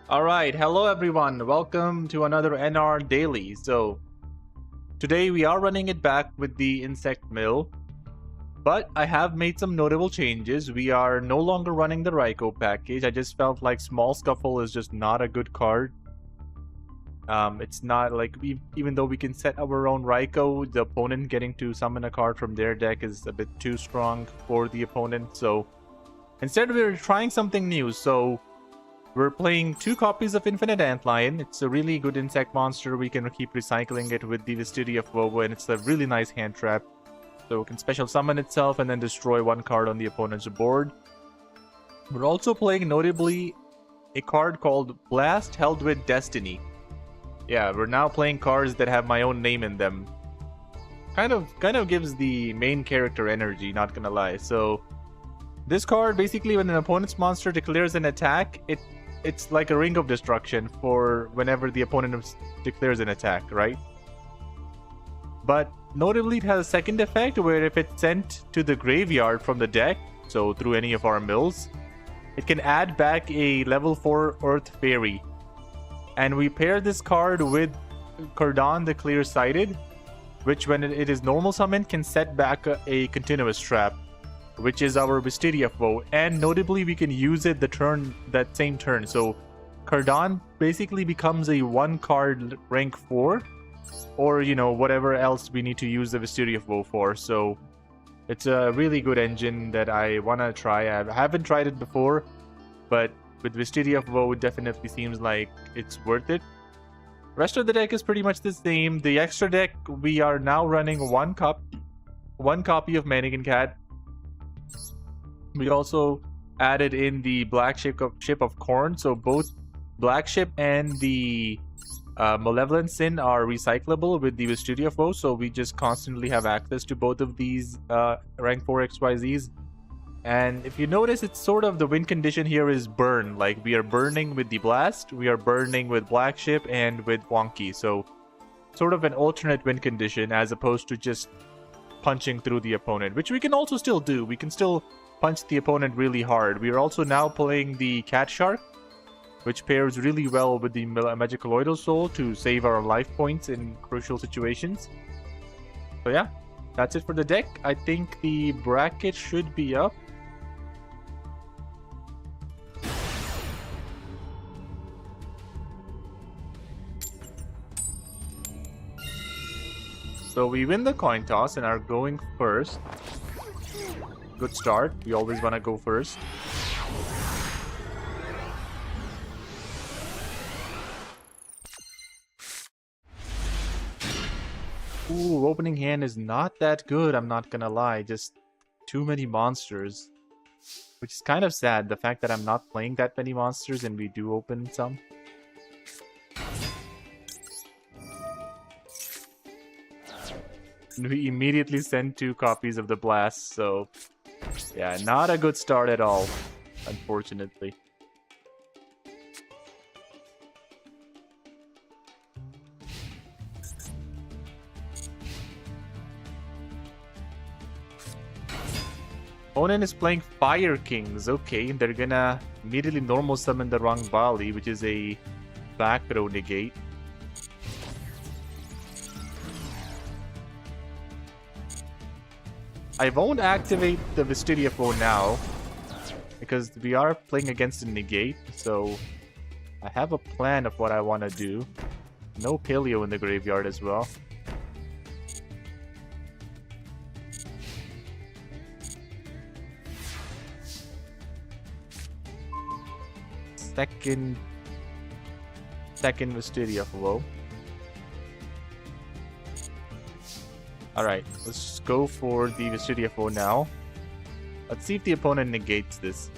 All right, hello everyone. Welcome to another NR Daily. So, today we are running it back with the insect mill, but I have made some notable changes. We are no longer running the Raikou package. I just felt like Small Scuffle is just not a good card. It's not like even though we can set our own Raikou, the opponent getting to summon a card from their deck is a bit too strong for the opponent. So, instead we're trying something new. So, we're playing 2 copies of Infinite Antlion. It's a really good insect monster. We can keep recycling it with the Vestigia of Woe, and it's a really nice hand trap. So it can special summon itself and then destroy 1 card on the opponent's board. We're also playing, notably, a card called Blast Held with Destiny. Yeah, we're now playing cards that have my own name in them. Kind of gives the main character energy, not gonna lie. So this card, basically, when an opponent's monster declares an attack, it's like a ring of destruction for whenever the opponent declares an attack, right? But notably, it has a second effect where if it's sent to the graveyard from the deck, so through any of our mills, it can add back a level 4 Earth Fairy. And we pair this card with Cardan the Clear-Sighted, which when it is normal summoned can set back a continuous trap, which is our Wisteria foe, and notably we can use it that same turn. So Cardan basically becomes a 1 card rank 4, or whatever else we need to use the Wisteria foe for. So it's a really good engine that I want to try. I haven't tried it before, but with Wisteria foe it definitely seems like it's worth it. Rest of the deck is pretty much the same. The extra deck, we are now running one copy of Mannequin Cat. We also added in the Black Ship of Corn, so both Black Ship and the Malevolent Sin are recyclable with the Wisteria foe, so we just constantly have access to both of these rank 4 XYZs. And if you notice, it's sort of the win condition here is burn. Like, we are burning with the Blast, we are burning with Black Ship, and with Wonky. So, sort of an alternate win condition as opposed to just punching through the opponent, which we can also still do. We can still punch the opponent really hard. We are also now playing the Cat Shark, which pairs really well with the Magicaloidal Soul to save our life points in crucial situations. So yeah, that's it for the deck. I think the bracket should be up. So we win the coin toss and are going first. Good start. We always want to go first. Ooh, opening hand is not that good, I'm not gonna lie. Just too many monsters. Which is kind of sad, the fact that I'm not playing that many monsters and we do open some. And we immediately send 2 copies of the Blast, so yeah, not a good start at all, unfortunately. Opponent is playing Fire Kings. Okay, they're gonna immediately normal summon the wrong Bali, which is a back row negate. I won't activate the Wisteria foe now, because we are playing against a negate, so I have a plan of what I want to do. No Paleo in the graveyard as well. Second Wisteria foe. Alright, let's go for the Wisteria foe now. Let's see if the opponent negates this.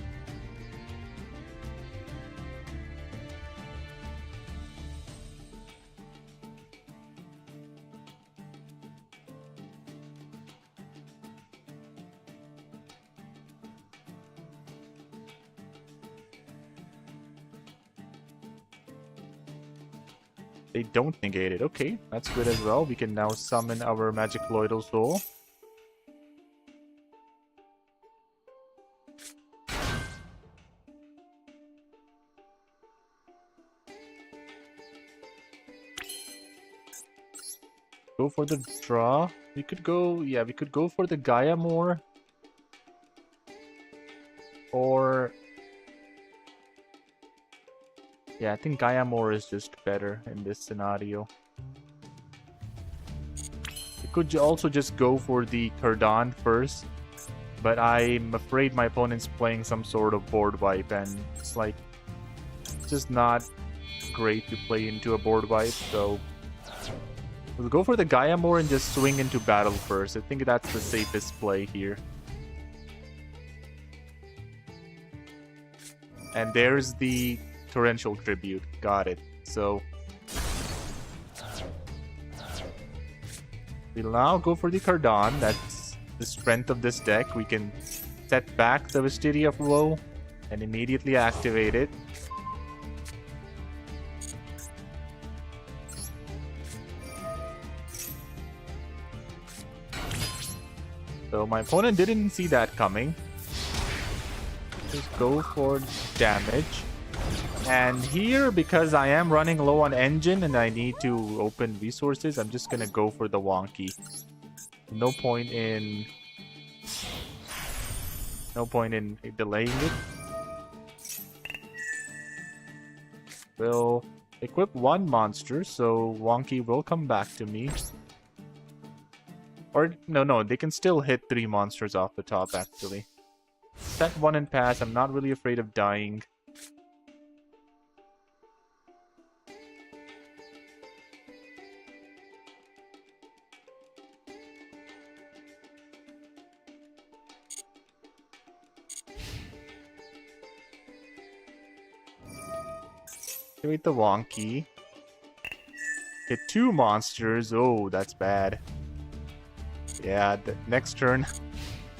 They don't negate it. Okay, that's good as well. We can now summon our Magicaloidal Soul. Go for the draw. We could go, yeah, we could go for the Gaia more. Or... yeah, I think Gaia more is just better in this scenario. We could also just go for the Kardan first. But I'm afraid my opponent's playing some sort of board wipe, and it's like... just not great to play into a board wipe, so... we'll go for the Gaia more and just swing into battle first. I think that's the safest play here. And there's the Torrential Tribute. Got it. So... we'll now go for the Kardan. That's the strength of this deck. We can set back the Wisteria of Woe and immediately activate it. So my opponent didn't see that coming. Just go for damage. And here, because I am running low on engine and I need to open resources, I'm just gonna go for the wonky. No point in delaying it. We'll equip one monster, so wonky will come back to me. Or, no, they can still hit 3 monsters off the top, actually. Set 1 and pass. I'm not really afraid of dying. Activate the wonky. Hit 2 monsters. Oh, that's bad. Yeah, the next turn,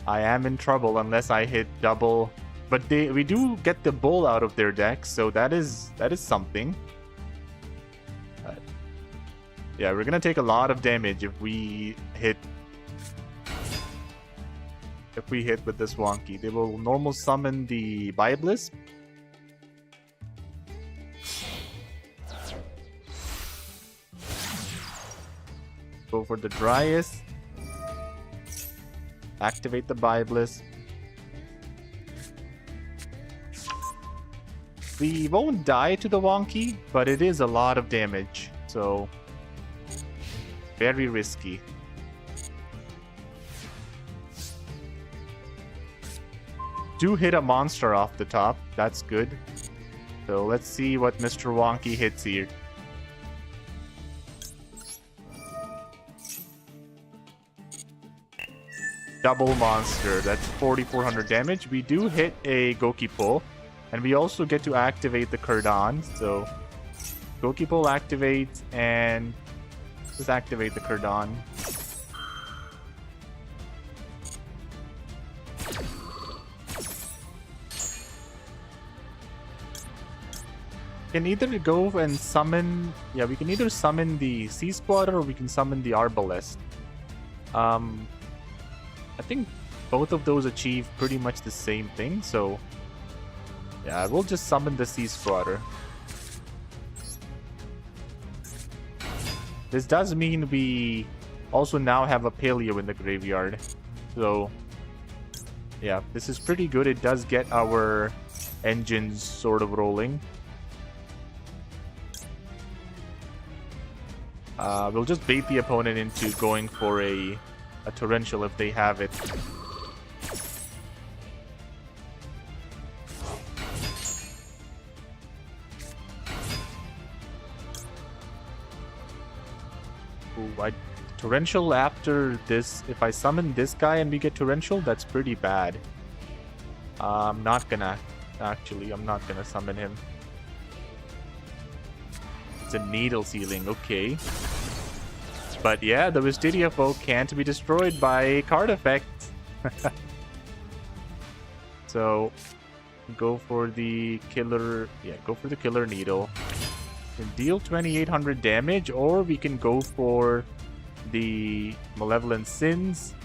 I am in trouble unless I hit double. But we do get the bull out of their deck, so that is something. Yeah, we're gonna take a lot of damage if we hit with this wonky. They will normal summon the Biblis. Go for the Dryas. Activate the Biblis. We won't die to the wonky, but it is a lot of damage, so very risky. Do hit a monster off the top, that's good. So let's see what Mr. Wonky hits here. Double monster, that's 4,400 damage. We do hit a Goki pull, and we also get to activate the Kardan. So Goki pull activates, and just activate the Kardan. Can either go and summon... yeah, we can either summon the Sea Squatter or we can summon the Arbalest. I think both of those achieve pretty much the same thing, so yeah, we'll just summon the Sea Squatter. This does mean we also now have a Paleo in the graveyard, so yeah, this is pretty good. It does get our engines sort of rolling. We'll just bait the opponent into going for a torrential if they have it. Ooh, torrential after this. If I summon this guy and we get torrential, that's pretty bad. I'm not gonna summon him. It's a needle sealing, okay. But yeah, the Wisteria Foe can't be destroyed by a card effect. So go for the killer. Yeah, go for the killer needle. Can deal 2,800 damage, or we can go for the Malevolent Sins.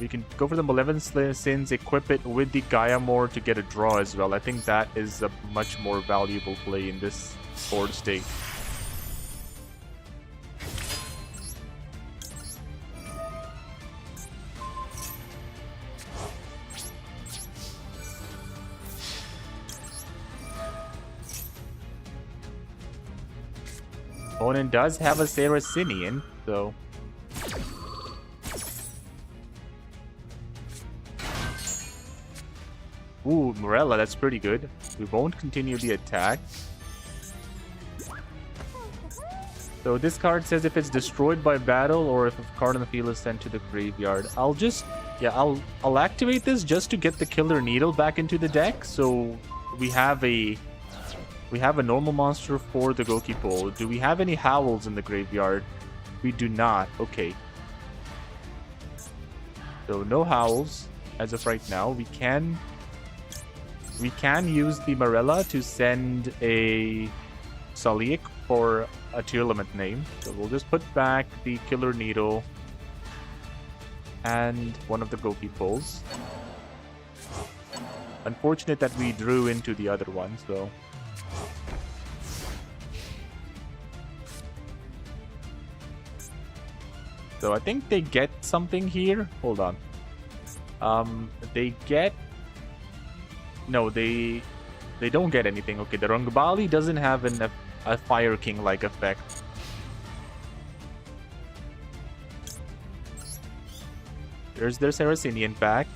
We can go for the Malevolent Sins, equip it with the Gaia More to get a draw as well. I think that is a much more valuable play in this board state. Opponent does have a Saracenian, so... Ooh, Morella, that's pretty good. We won't continue the attack. So this card says if it's destroyed by battle or if a card on the field is sent to the graveyard. I'll activate this just to get the Killer Needle back into the deck. So we have a normal monster for the Goki Pole. Do we have any Howls in the graveyard? We do not. Okay. So no Howls as of right now. We can use the Morella to send a Salic for a tier limit name. So we'll just put back the Killer Needle and one of the Goki Poles. Unfortunate that we drew into the other one, so... So I think they get something here. Hold on. They get... No, they don't get anything. Okay, the Rangbali doesn't have a Fire King-like effect. There's their Saracenian back.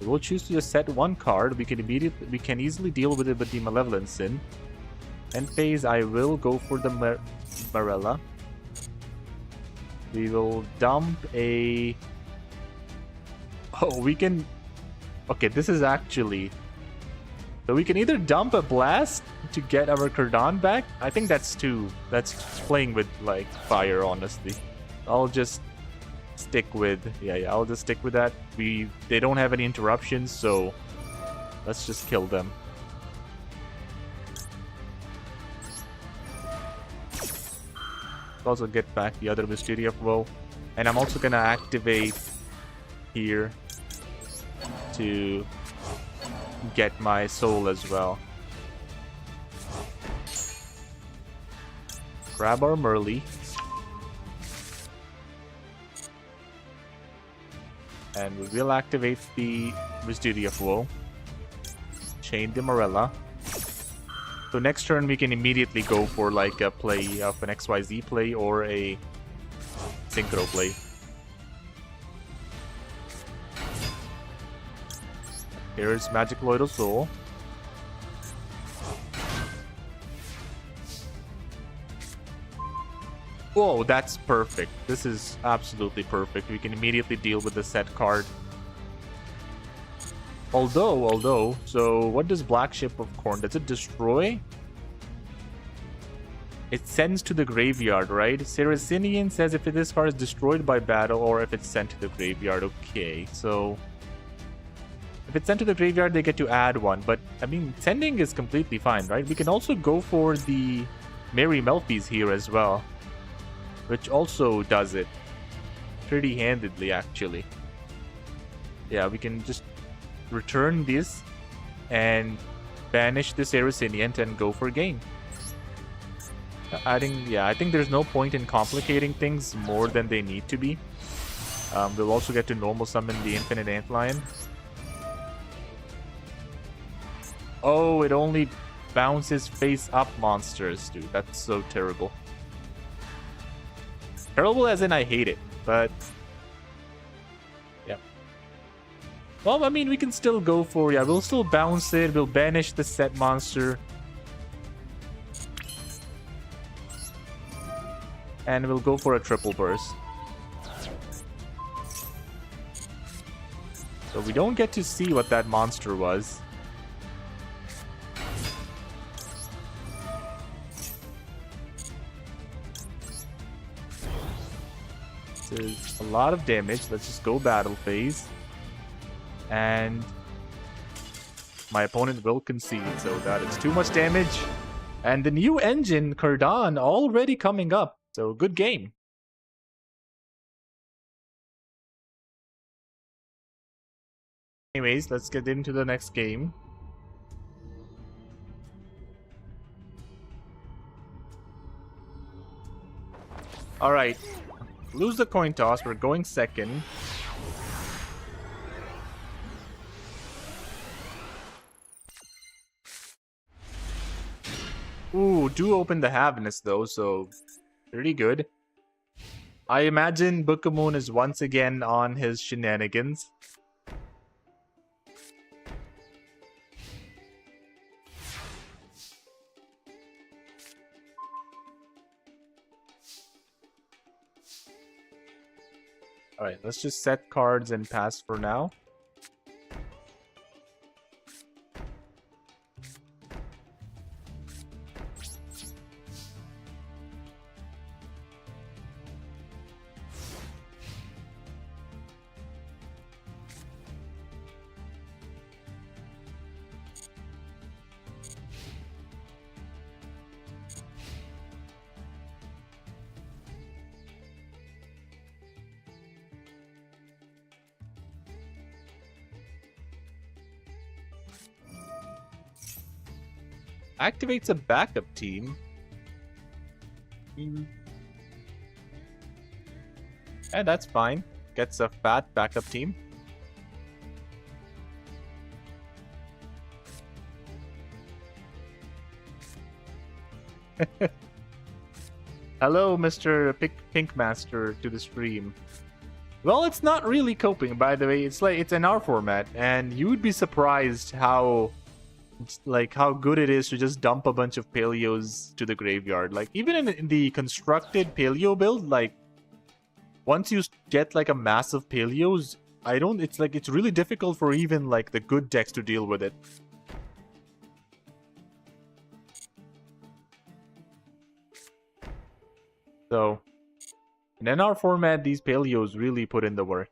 We'll choose to just set one card. We can easily deal with it with the Malevolent Sin. End phase, I will go for the Morella. We will dump a... Oh, we can... Okay, this is actually... So we can either dump a Blast to get our Kardan back. I think that's playing with, like, fire, honestly. I'll just stick with... Yeah, I'll just stick with that. They don't have any interruptions, so... Let's just kill them. Also get back the other Mysteria of Woe. And I'm also gonna activate here to get my soul as well. Grab our Merly. And we will activate the Mysteria of Woe. Chain the Morella. So next turn we can immediately go for like a play of an XYZ play or a Synchro play. Here's Magic Loyal Soul. Whoa, that's perfect. This is absolutely perfect. We can immediately deal with the set card. Although, so what does Black Ship of Corn? Does it destroy? It sends to the graveyard, right? Saracenian says if this card is destroyed by battle or if it's sent to the graveyard. Okay, so... If it's sent to the graveyard, they get to add one. But, I mean, sending is completely fine, right? We can also go for the Mary Melfies here as well. Which also does it. Pretty handedly, actually. Yeah, we can just return this and banish the Saracenian and go for game. I think there's no point in complicating things more than they need to be. We'll also get to normal summon the Infinite Antlion. Oh, it only bounces face up monsters, dude. That's so terrible. Terrible as in I hate it, but... Yeah. Well, I mean, we can still go for... Yeah, we'll still bounce it. We'll banish the set monster. And we'll go for a triple burst. So we don't get to see what that monster was. This is a lot of damage. Let's just go battle phase. And my opponent will concede, so that is too much damage. And the new engine, Kardan, already coming up. So, good game. Anyways, let's get into the next game. Alright. Lose the coin toss. We're going second. also do open the Haviness though, so pretty good. I imagine Bookamoon is once again on his shenanigans. Alright, let's just set cards and pass for now. Activates a backup team. And that's fine. Gets a fat backup team. Hello, Mr. Pink Master to the stream. Well, it's not really coping, by the way. It's an R format, and you would be surprised how good it is to just dump a bunch of paleos to the graveyard. Like, even in the constructed paleo build, like, once you get like a mass of paleos, it's really difficult for even like the good decks to deal with it. So, in NR format, these paleos really put in the work.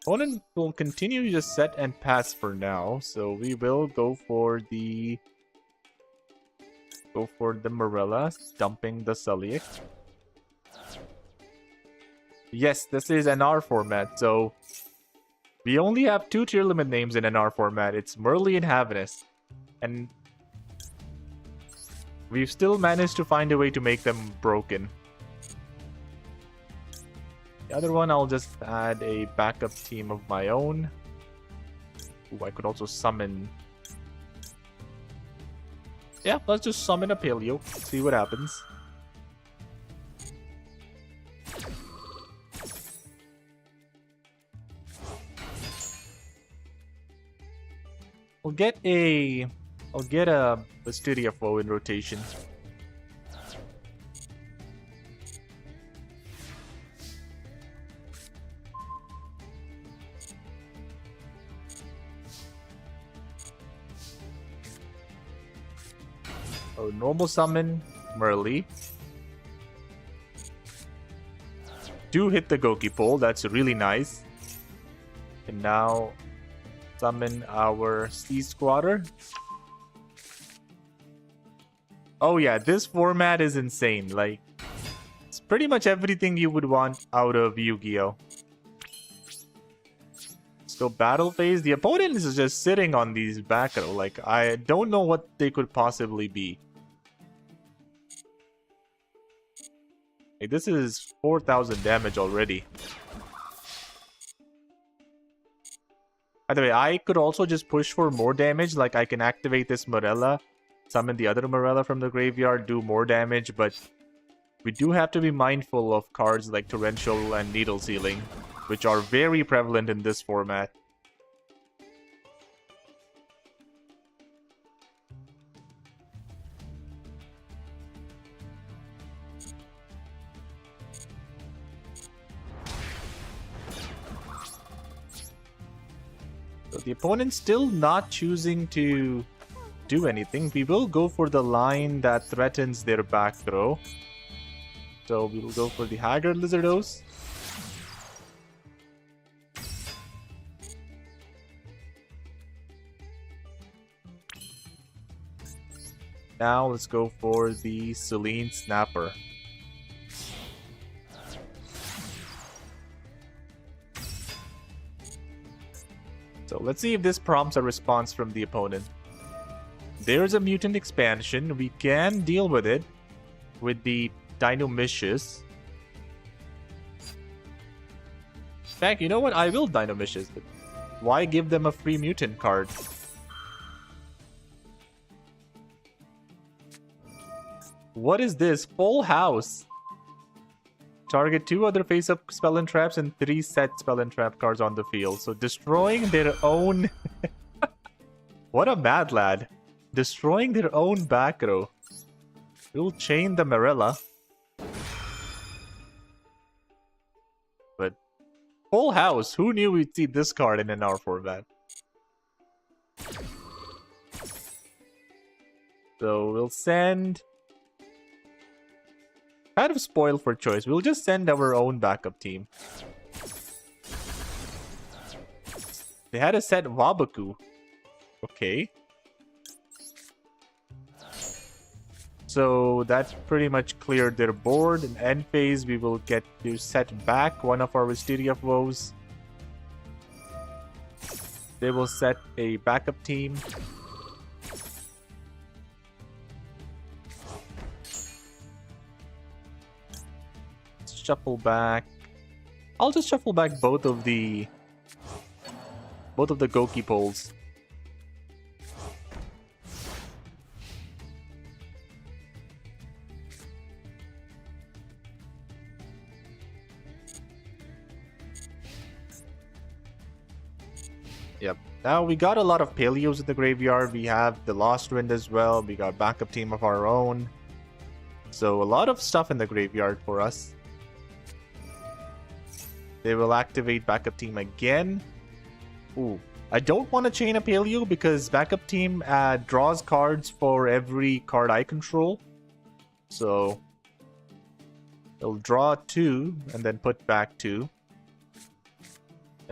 Opponent will continue to just set and pass for now, so we will go for the Morella, dumping the Sulliek. Yes, this is NR format, so we only have 2 tier limit names in NR format. It's Merly and Haviness, and we've still managed to find a way to make them broken. The other one, I'll just add a backup team of my own. Ooh, I could also summon... Yeah, let's just summon a Paleo. See what happens. I'll get a Mysteria Foe in rotation. Oh, normal summon Merly. Do hit the Goki pole, that's really nice. And now summon our Sea Squatter. Oh yeah, this format is insane. Like, it's pretty much everything you would want out of Yu-Gi-Oh! So battle phase, the opponent is just sitting on these back row. Like, I don't know what they could possibly be. Like, this is 4,000 damage already. By the way, I could also just push for more damage. Like, I can activate this Morella, summon the other Morella from the graveyard, do more damage, but we do have to be mindful of cards like Torrential and Needle Sealing, which are very prevalent in this format. So the opponent's still not choosing to do anything. We will go for the line that threatens their back row. So we will go for the Haggard Lizardos. Now let's go for the Selene Snapper. So let's see if this prompts a response from the opponent. There's a mutant expansion. We can deal with it with the Dinomicious. In fact, you know what? I will Dinomicious. But why give them a free mutant card? What is this? Full house. Target 2 other face-up spell and traps and 3 set spell and trap cards on the field. So destroying their own... What a mad lad. Destroying their own back row. We'll chain the Marilla. But full house. Who knew we'd see this card in an R format? So we'll send... Kind of spoiled for choice. We'll just send our own backup team. They had a set Wabaku. Okay. So that pretty much cleared their board. In end phase, we will get to set back one of our Wisteria of Woes. They will set a backup team. Shuffle back. I'll just shuffle back both of the Goki poles. Yep. Now we got a lot of Paleos in the graveyard. We have the Lost Wind as well. We got backup team of our own. So a lot of stuff in the graveyard for us. They will activate backup team again. Ooh. I don't want to chain a Paleo because backup team draws cards for every card I control. So they'll draw 2 and then put back 2.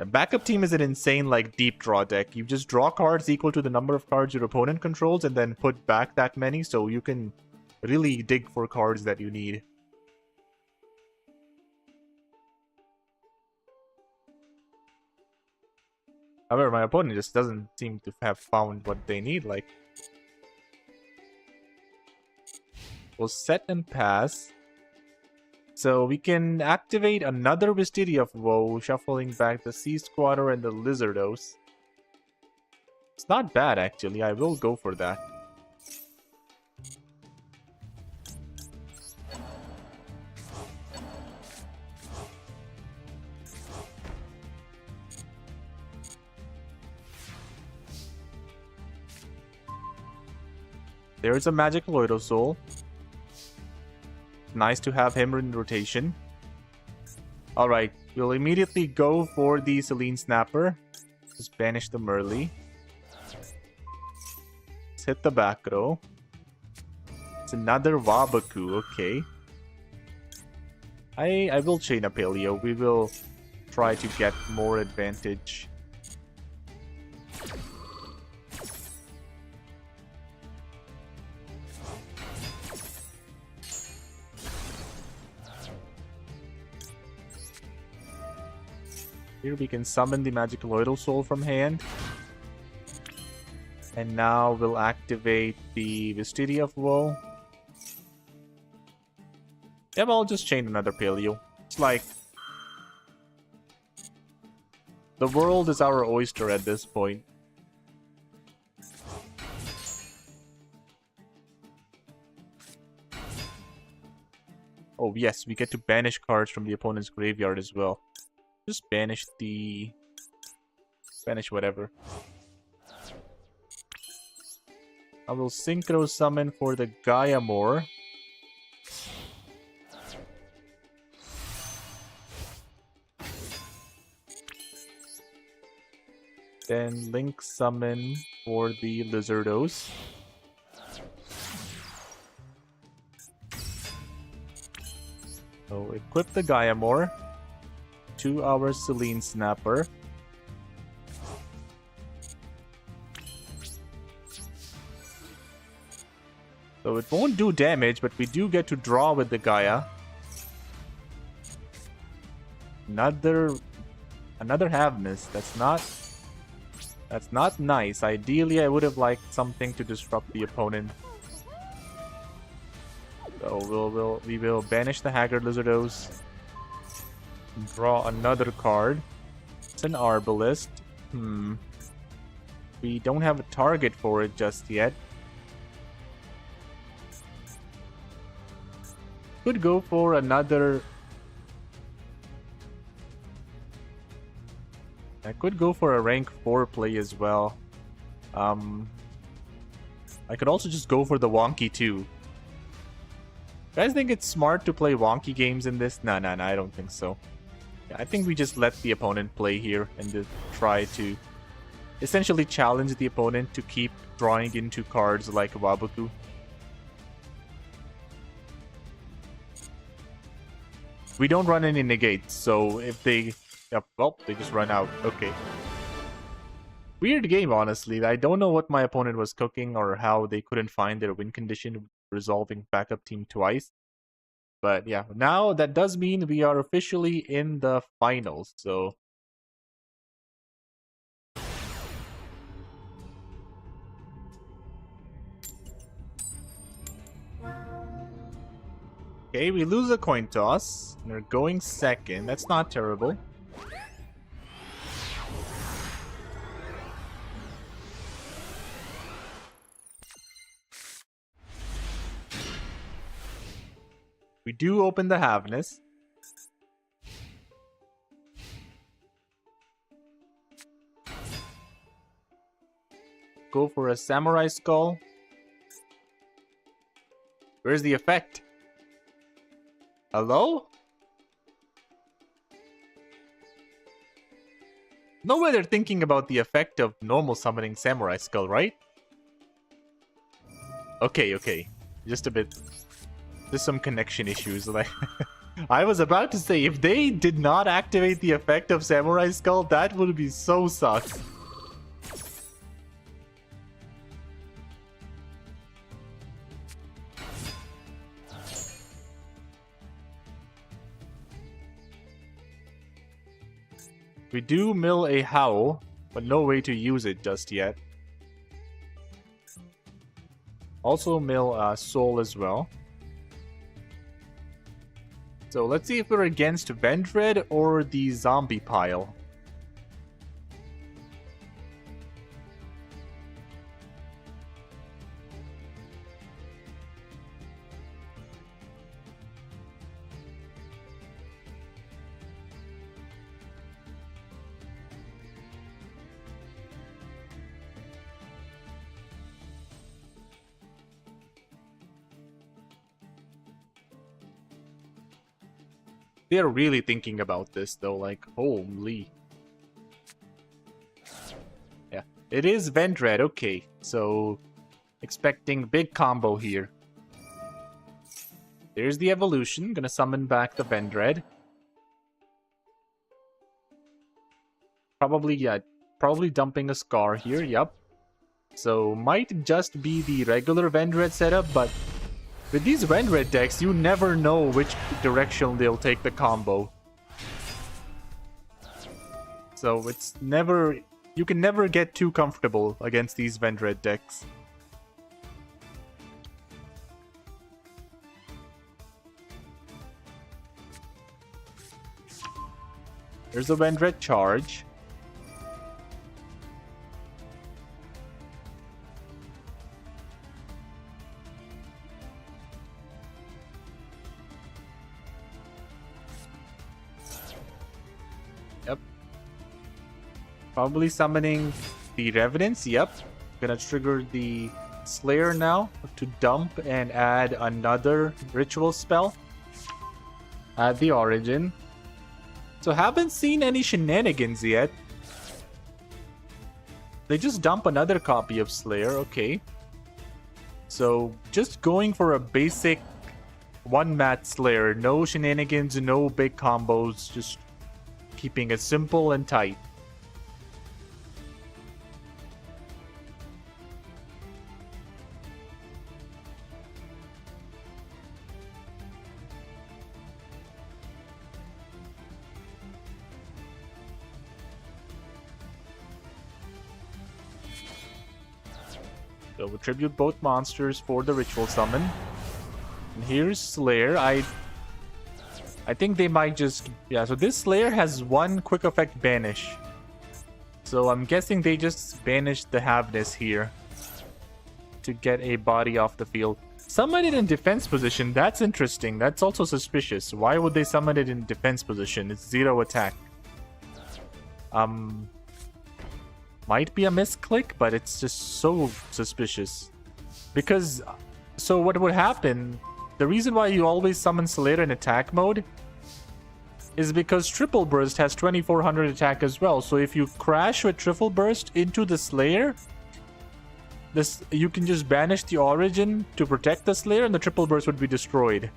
Backup team is an insane deep draw deck. You just draw cards equal to the number of cards your opponent controls and then put back that many, so you can really dig for cards that you need. However, my opponent just doesn't seem to have found what they need. We'll set and pass. So we can activate another Wisteria of Woe, shuffling back the Sea Squatter and the Lizardos. It's not bad, actually. I will go for that. There's a Magic Loido Soul. Nice to have him in rotation. Alright, we'll immediately go for the Selene Snapper. Just banish the Merly. Let's hit the back row. It's another Wabaku, okay. I will chain a Paleo. We will try to get more advantage. Here we can summon the Magic Loido Soul from hand. And now we'll activate the Wisteria of Woe. Yeah, I'll just chain another Paleo. It's like... the world is our oyster at this point. Oh yes, we get to banish cards from the opponent's graveyard as well. Just banish the... banish whatever. I will Synchro Summon for the Gaiamore. Then Link Summon for the Lizardos. So equip the Gaiamore to our Selene Snapper. So it won't do damage, but we do get to draw with the Gaia. Another have miss. That's not nice. Ideally, I would have liked something to disrupt the opponent. So we will banish the Haggard Lizardos. Draw another card. It's an Arbalist. We don't have a target for it just yet. could go for another... I could go for a rank 4 play as well. I could also just go for the wonky too. Guys think it's smart to play wonky games in this? No, I don't think so. Yeah, I think we just let the opponent play here and just try to essentially challenge the opponent to keep drawing into cards like Wabuku. We don't run any negates, so if they... Yep, well, they just run out. Okay. Weird game, honestly. I don't know what my opponent was cooking or how they couldn't find their win condition resolving backup team twice. But yeah, now that does mean we are officially in the finals, so... Okay, we lose a coin toss. They're going second. That's not terrible. We do open the Havness. Go for a Samurai Skull. Where's the effect? Hello? No way they're thinking about the effect of normal summoning Samurai Skull, right? Okay. Just a bit... There's some connection issues. Like, I was about to say, if they did not activate the effect of Samurai Skull, that would be so sucks. We do mill a Howl, but no way to use it just yet. Also mill Soul as well. So let's see if we're against Vendred or the zombie pile. They're really thinking about this though, like, holy. Yeah, it is Vendred, okay. So, expecting big combo here. There's the evolution, gonna summon back the Vendred. Probably dumping a Scar here, yep. So, might just be the regular Vendred setup, but with these Vendred decks, you never know which direction they'll take the combo. So it's never... You can never get too comfortable against these Vendred decks. There's a Vendred charge. Yep. Probably summoning the Revenants. Yep. Gonna trigger the Slayer now to dump and add another ritual spell at the origin. So haven't seen any shenanigans yet. They just dump another copy of Slayer. Okay. So just going for a basic one-mat Slayer. No shenanigans, no big combos. Just keeping it simple and tight. So we'll tribute both monsters for the ritual summon. And here's Slayer. I think they might just... Yeah, so this Slayer has one quick effect banish. So I'm guessing they just banished the Havness here to get a body off the field. Summon it in defense position. That's interesting. That's also suspicious. Why would they summon it in defense position? It's 0 attack. Might be a misclick, but it's just so suspicious. Because, so what would happen, the reason why you always summon Slayer in attack mode is because Triple Burst has 2400 attack as well. So if you crash with Triple Burst into the Slayer, you can just banish the Origin to protect the Slayer and the Triple Burst would be destroyed.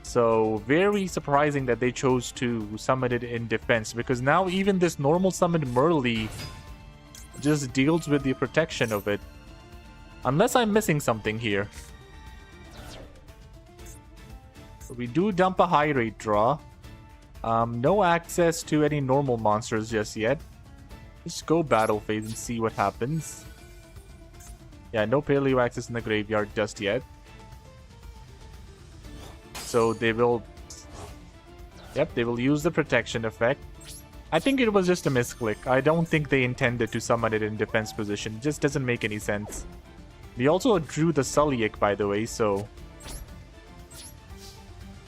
So very surprising that they chose to summon it in defense, because now even this normal summoned Merlee just deals with the protection of it. Unless I'm missing something here. We do dump a high rate draw. No access to any normal monsters just yet. Just go battle phase and see what happens. Yeah, no paleo access in the graveyard just yet. So they will... Yep, they will use the protection effect. I think it was just a misclick. I don't think they intended to summon it in defense position. It just doesn't make any sense. We also drew the Sulliek, by the way, so...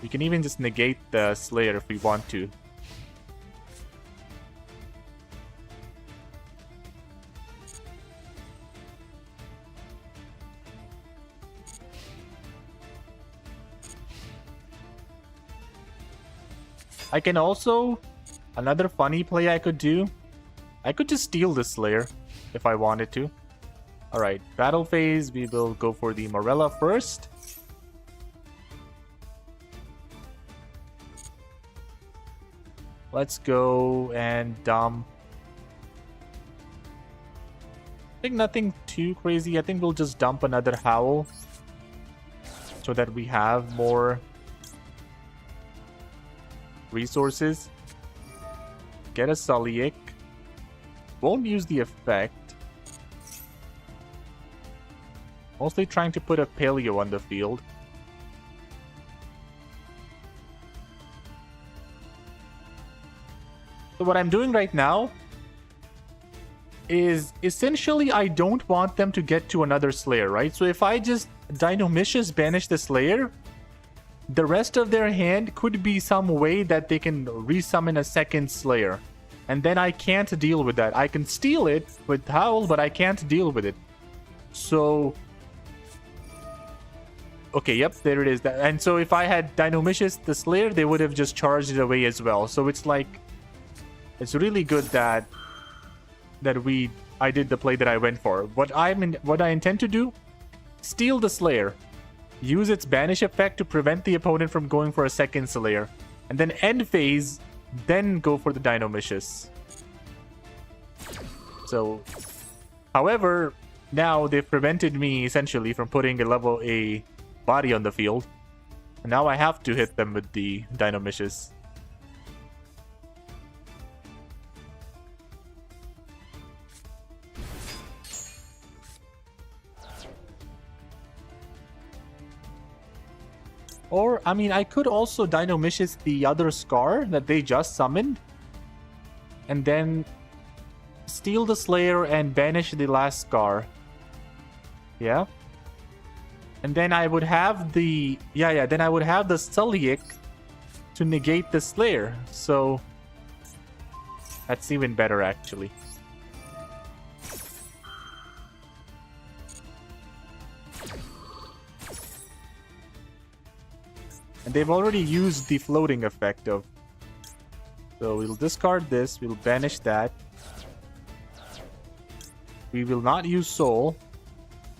We can even just negate the Slayer if we want to. I can also... Another funny play I could do. I could just steal the Slayer if I wanted to. Alright, battle phase, we will go for the Morella first. Let's go and dump. I think nothing too crazy. I think we'll just dump another Howl so that we have more resources. Get a Sulliek. Won't use the effect. Mostly trying to put a Paleo on the field. So what I'm doing right now is essentially I don't want them to get to another Slayer, right? So if I just Dinomicious banish the Slayer, the rest of their hand could be some way that they can resummon a second Slayer. And then I can't deal with that. I can steal it with Howl, but I can't deal with it. So... Okay, yep, there it is. And so if I had Dinomicious the Slayer, they would have just charged it away as well. So it's like... It's really good that I did the play that I went for. What I intend to do, steal the Slayer, use its banish effect to prevent the opponent from going for a second Slayer, and then end phase, then go for the Dinomicious. So, however, now they've prevented me essentially from putting a level A body on the field. And now I have to hit them with the Dinomicious. Or, I mean, I could also Dinomicious the other Scar that they just summoned. And then steal the Slayer and banish the last Scar. Yeah. And then I would have the... Yeah, then I would have the Sulliek to negate the Slayer. So, that's even better, actually. And they've already used the floating effect of... So we'll discard this, we'll banish that. We will not use Soul.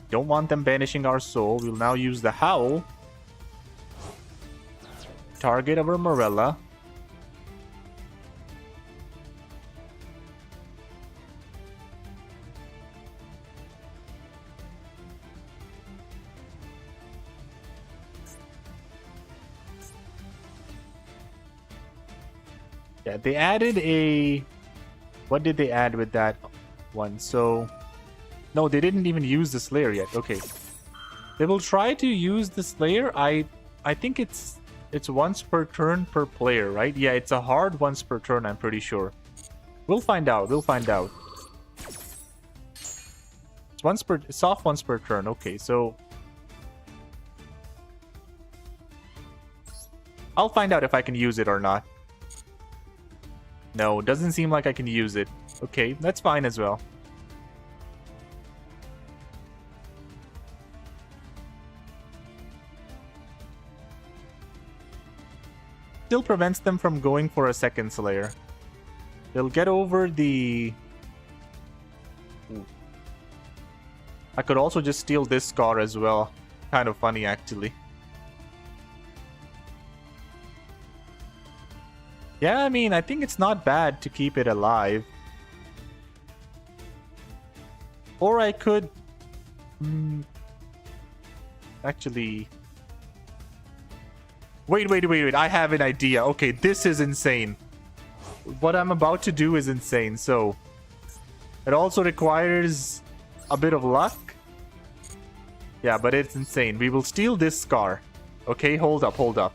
Don't want them banishing our Soul. We'll now use the Howl. Target our Morella. Yeah, they added a... What did they add with that one? So... No, they didn't even use the Slayer yet. Okay. They will try to use the Slayer. I think it's once per turn per player, right? Yeah, it's a hard once per turn, I'm pretty sure. We'll find out. We'll find out. It's soft once per turn. Okay, so... I'll find out if I can use it or not. No, doesn't seem like I can use it. Okay, that's fine as well. Still prevents them from going for a second Slayer. They'll get over the... Ooh. I could also just steal this Scar as well. Kind of funny, actually. Yeah, I mean, I think it's not bad to keep it alive. Or I could... Actually... Wait. I have an idea. Okay, this is insane. What I'm about to do is insane. So, it also requires a bit of luck. Yeah, but it's insane. We will steal this Scar. Okay, hold up.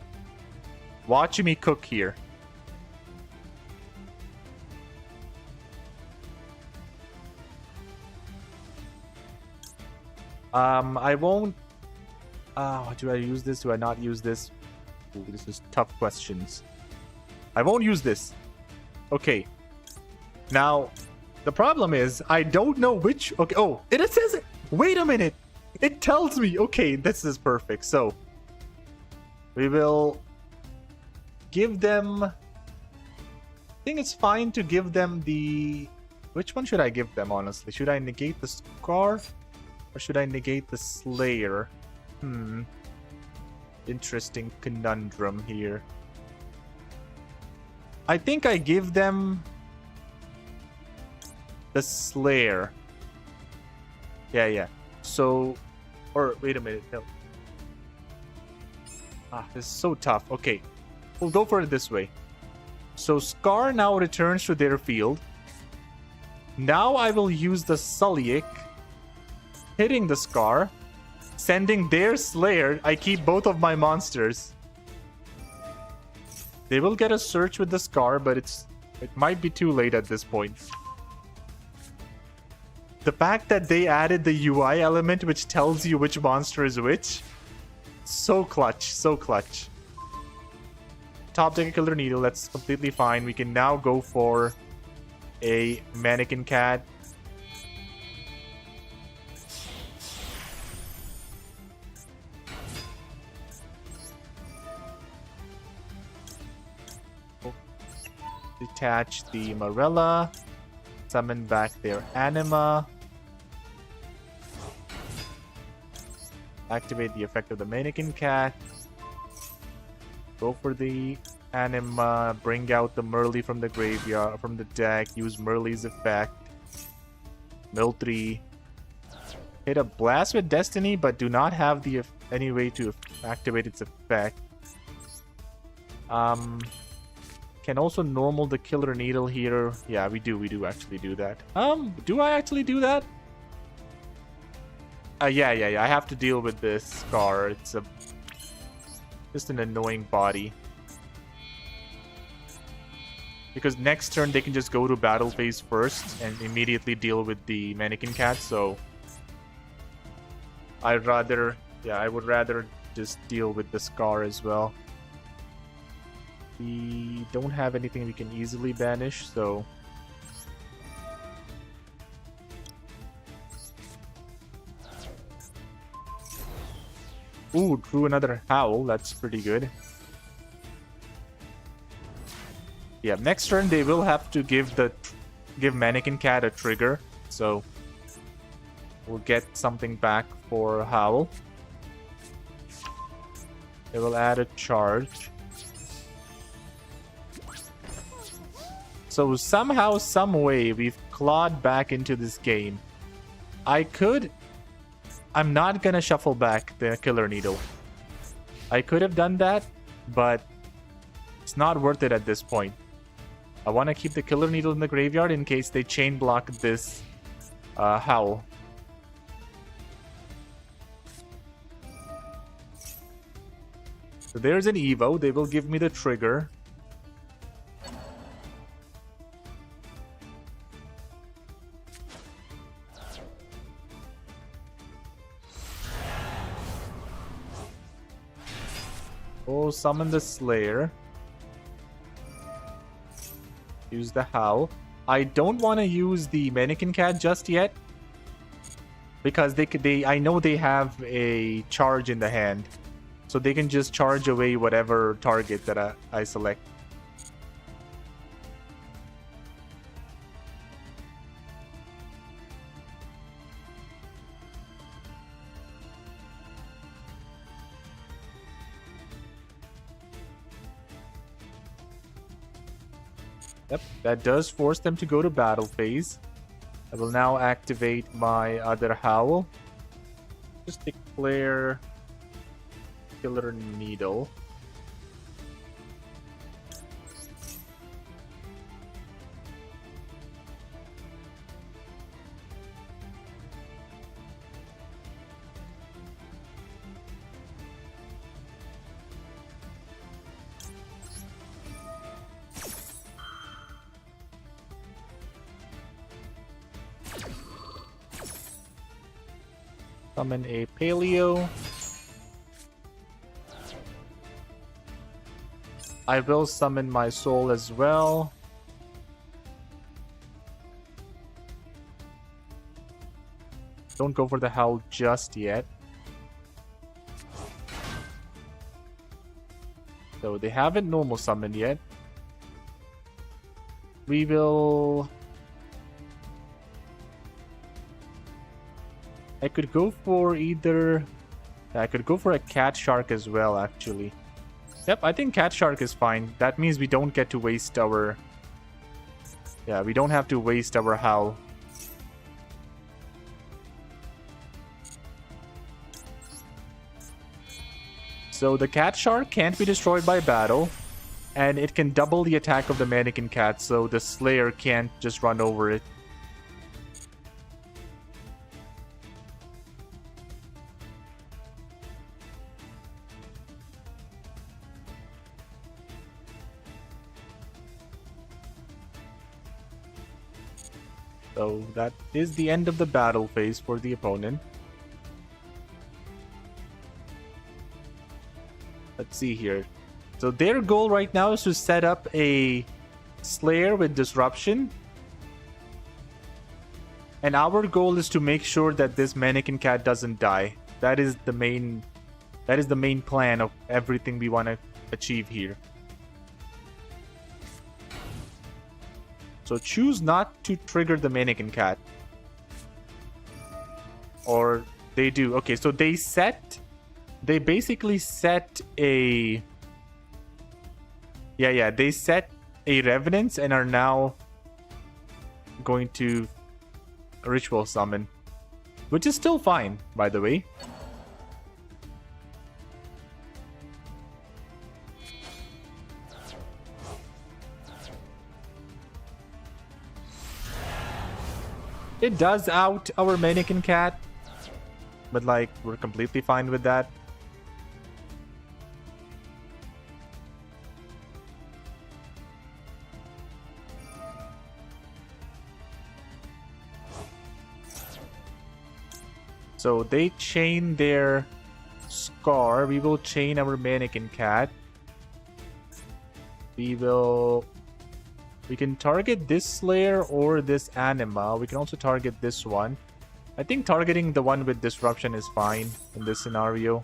Watch me cook here. I won't... do I use this? Do I not use this? Ooh, this is tough questions. I won't use this. Okay. Now, the problem is, I don't know which... Okay, oh, it says it! Wait a minute! It tells me! Okay, this is perfect. So, we will give them... I think it's fine to give them the... Which one should I give them, honestly? Should I negate the Scar? Or should I negate the Slayer? Interesting conundrum here. I think I give them the Slayer. Yeah. So, or wait a minute. No. This is so tough. Okay, we'll go for it this way. So Scar now returns to their field. Now I will use the Sulliek, hitting the Scar, sending their Slayer. I keep both of my monsters. They will get a search with the Scar, but it might be too late at this point. The fact that they added the UI element which tells you which monster is which. So clutch, so clutch. Top deck a Killer Needle, that's completely fine. We can now go for a Mannequin Cat. Detach the Morella. Summon back their Anima. Activate the effect of the Mannequin Cat. Go for the Anima. Bring out the Merly from the graveyard, from the deck. Use Merly's effect. Mill 3. Hit a Blast with Destiny, but do not have the any way to activate its effect. Can also normal the Killer Needle here. Yeah, we do actually do that. Do I actually do that? Yeah. I have to deal with this Scar. It's just an annoying body. Because next turn they can just go to battle phase first and immediately deal with the Mannequin Cat, so I would rather just deal with the Scar as well. We don't have anything we can easily banish, so... Ooh, drew another Howl. That's pretty good. Yeah, next turn they will have to give Mannequin Cat a trigger, so we'll get something back for Howl. They will add a charge. So somehow, some way, we've clawed back into this game. I'm not gonna shuffle back the Killer Needle. I could have done that, but it's not worth it at this point. I want to keep the Killer Needle in the graveyard in case they chain block this Howl. So there's an Evo. They will give me the trigger. Oh, now summon the Slayer. Use the Howl. I don't want to use the Mannequin Cat just yet, because I know they have a charge in the hand, so they can just charge away whatever target that I select. Yep, that does force them to go to battle phase. I will now activate my other Howl. Just declare Killer Needle. Summon a Paleo. I will summon my soul as well. Don't go for the Howl just yet. So they haven't normal summoned yet. We will... I could go for either... I could go for a Cat Shark as well, actually. Yep, I think Cat Shark is fine. That means we don't get to waste our... Yeah, we don't have to waste our Howl. So the Cat Shark can't be destroyed by battle, and it can double the attack of the Mannequin Cat, so the Slayer can't just run over it. So that is the end of the battle phase for the opponent. Let's see here. So their goal right now is to set up a Slayer with Disruption. And our goal is to make sure that this Mannequin Cat doesn't die. That is the main plan of everything we want to achieve here. So choose not to trigger the Mannequin Cat. Or they do. Okay, so they basically set a... Yeah, they set a Revenance and are now going to Ritual Summon. Which is still fine, by the way. It does out our Mannequin Cat, but like, we're completely fine with that. So they chain their Scar. We will chain our Mannequin Cat. We can target this Slayer or this Anima. We can also target this one. I think targeting the one with Disruption is fine in this scenario.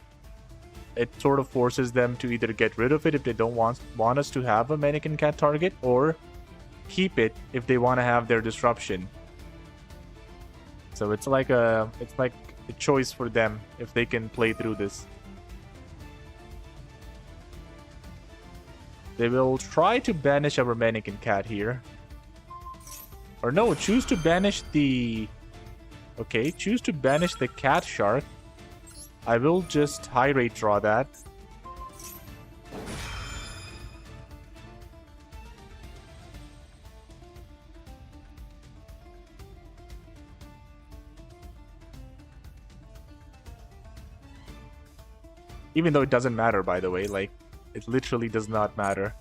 It sort of forces them to either get rid of it if they don't want us to have a Mannequin Cat target, or keep it if they want to have their Disruption. So it's like a choice for them if they can play through this. They will try to banish our Mannequin Cat here. Or no, choose to banish the... Okay, choose to banish the Cat Shark. I will just high rate draw that. Even though it doesn't matter, by the way, like, it literally does not matter.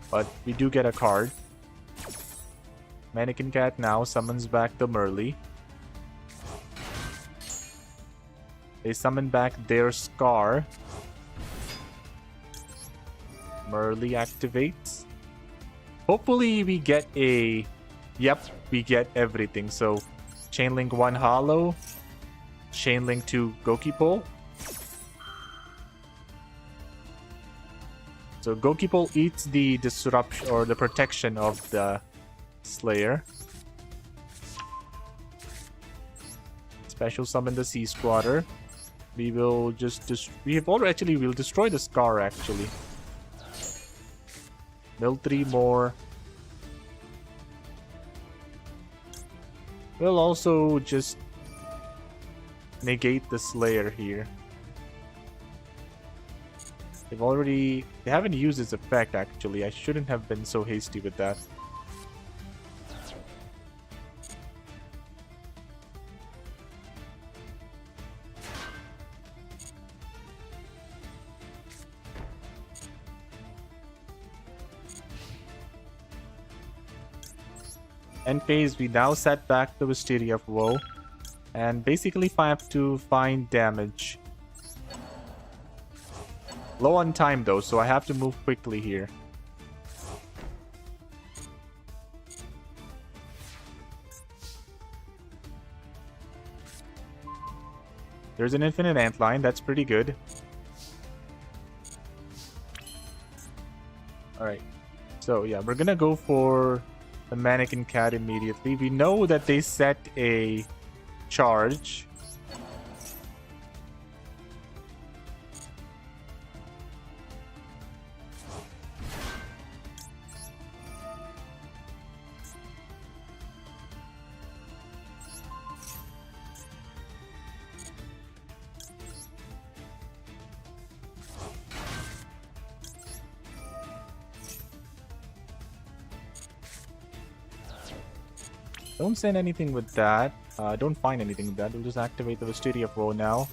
But we do get a card. Mannequin Cat now summons back the Merly. They summon back their Scar. Merly activates. Hopefully we get a... Yep, we get everything. So, Chainlink 1 Hollow. Chainlink 2 Gokipole. So Gokipole eats the disruption or the protection of the Slayer. Special summon the Sea Squatter. We will just we'll destroy the Scar actually. Mill 3 more. We'll also just negate the Slayer here. They haven't used its effect actually. I shouldn't have been so hasty with that. End phase, we now set back the Wisteria of Woe. And basically I have to find damage. Low on time though, so I have to move quickly here. There's an infinite antline, that's pretty good. Alright, so yeah, we're gonna go for the Mannequin Cat immediately. We know that they set a charge. Don't send anything with that. Don't find anything with that. We'll just activate the Wisteria of Woe now.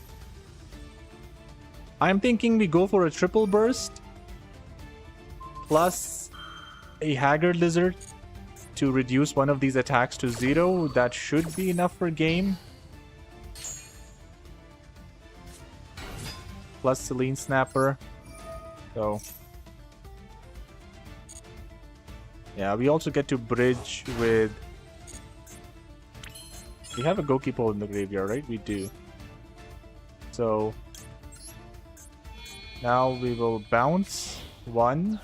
I'm thinking we go for a triple burst plus a Haggard Lizard to reduce one of these attacks to 0. That should be enough for game. Plus Selene Snapper. So yeah, we also get to bridge with... We have a Gokipole in the graveyard, right? We do. So now we will bounce 1.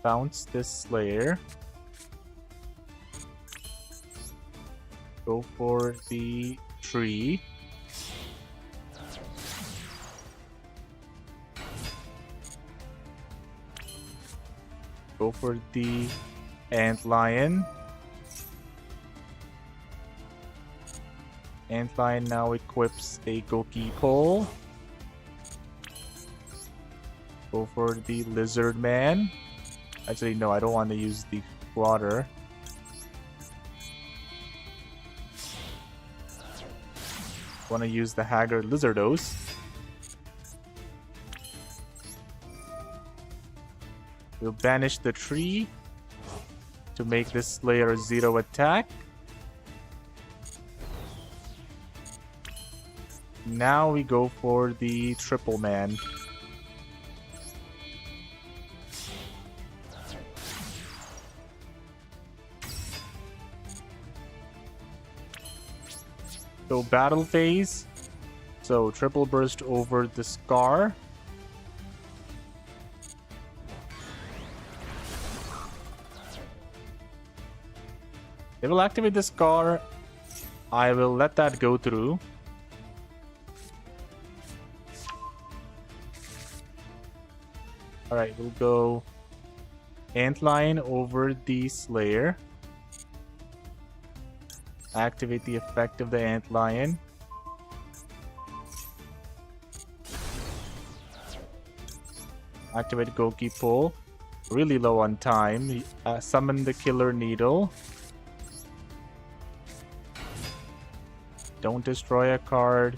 Bounce this Slayer. Go for the tree. Go for the Antlion. Antlion now equips a Gokipole. Go for the Lizard Man. Actually, no, I don't want to use the Water. Want to use the Haggard Lizardos. We'll banish the tree to make this Slayer 0 attack. Now we go for the Triple Man. So battle phase. So triple burst over the Scar. They will activate the Scar. I will let that go through. Alright, we'll go Antlion over the Slayer. Activate the effect of the Antlion. Activate Gokipole. Really low on time. Summon the Killer Needle. Don't destroy a card.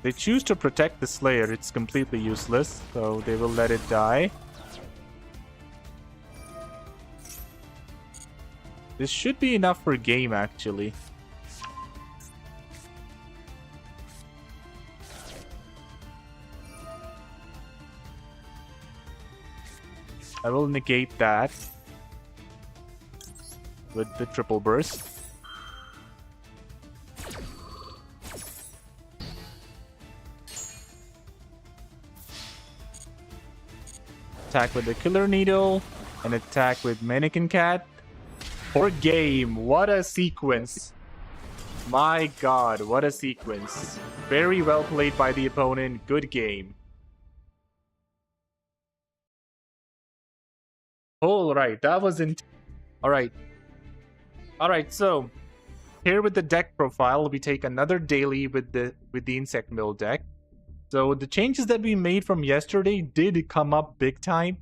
They choose to protect the Slayer. It's completely useless, so they will let it die. This should be enough for game, actually. I will negate that with the triple burst. Attack with the Killer Needle, and attack with Mannequin Cat. For game, what a sequence. My god, what a sequence. Very well played by the opponent, good game. Alright, that was Alright. Alright, so here with the deck profile, we take another daily with the Insect Mill deck. So the changes that we made from yesterday did come up big time.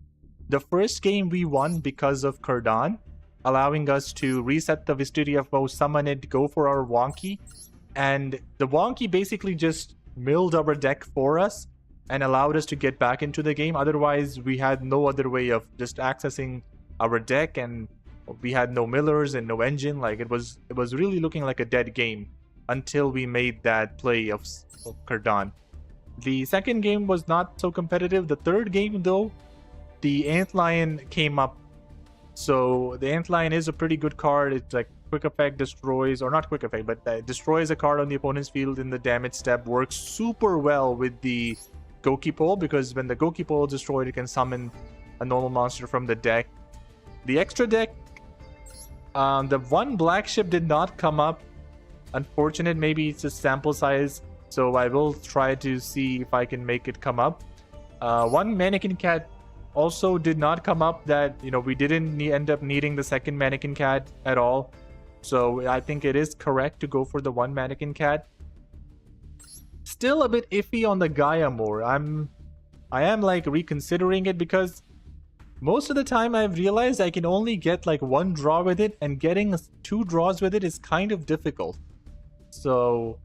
The first game we won because of Kardan, allowing us to reset the Wisteria Foe, summon it, go for our Wonky. And the Wonky basically just milled our deck for us and allowed us to get back into the game. Otherwise, we had no other way of just accessing our deck, and we had no millers and no engine. Like it was really looking like a dead game until we made that play of Kardan. The second game was not so competitive. The third game, though, the Antlion came up. So the Antlion is a pretty good card. It's like quick effect destroys, or not quick effect, but destroys a card on the opponent's field in the damage step. Works super well with the Goki Pole, because when the Goki Pole is destroyed, it can summon a normal monster from the deck. The extra deck, the one black ship did not come up. Unfortunate, maybe it's a sample size, so I will try to see if I can make it come up. One Mannequin Cat also did not come up. That, you know, we didn't end up needing the second Mannequin Cat at all. So I think it is correct to go for the one Mannequin Cat. Still a bit iffy on the Gaia more. I am like reconsidering it, because most of the time I've realized I can only get like one draw with it, and getting 2 draws with it is kind of difficult. So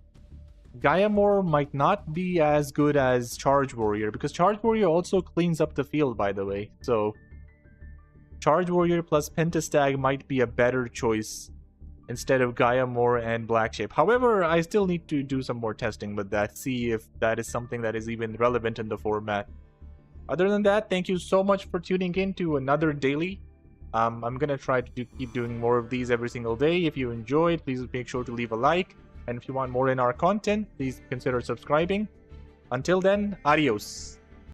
Gaia More might not be as good as Charge Warrior, because Charge Warrior also cleans up the field, by the way. So Charge Warrior plus Pentastag might be a better choice instead of Gaia More and Black Shape. However, I still need to do some more testing with that, see if that is something that is even relevant in the format. Other than that, thank you so much for tuning in to another daily. I'm gonna try to keep doing more of these every single day. If you enjoyed, please make sure to leave a like. And if you want more in our content, please consider subscribing. Until then, adios.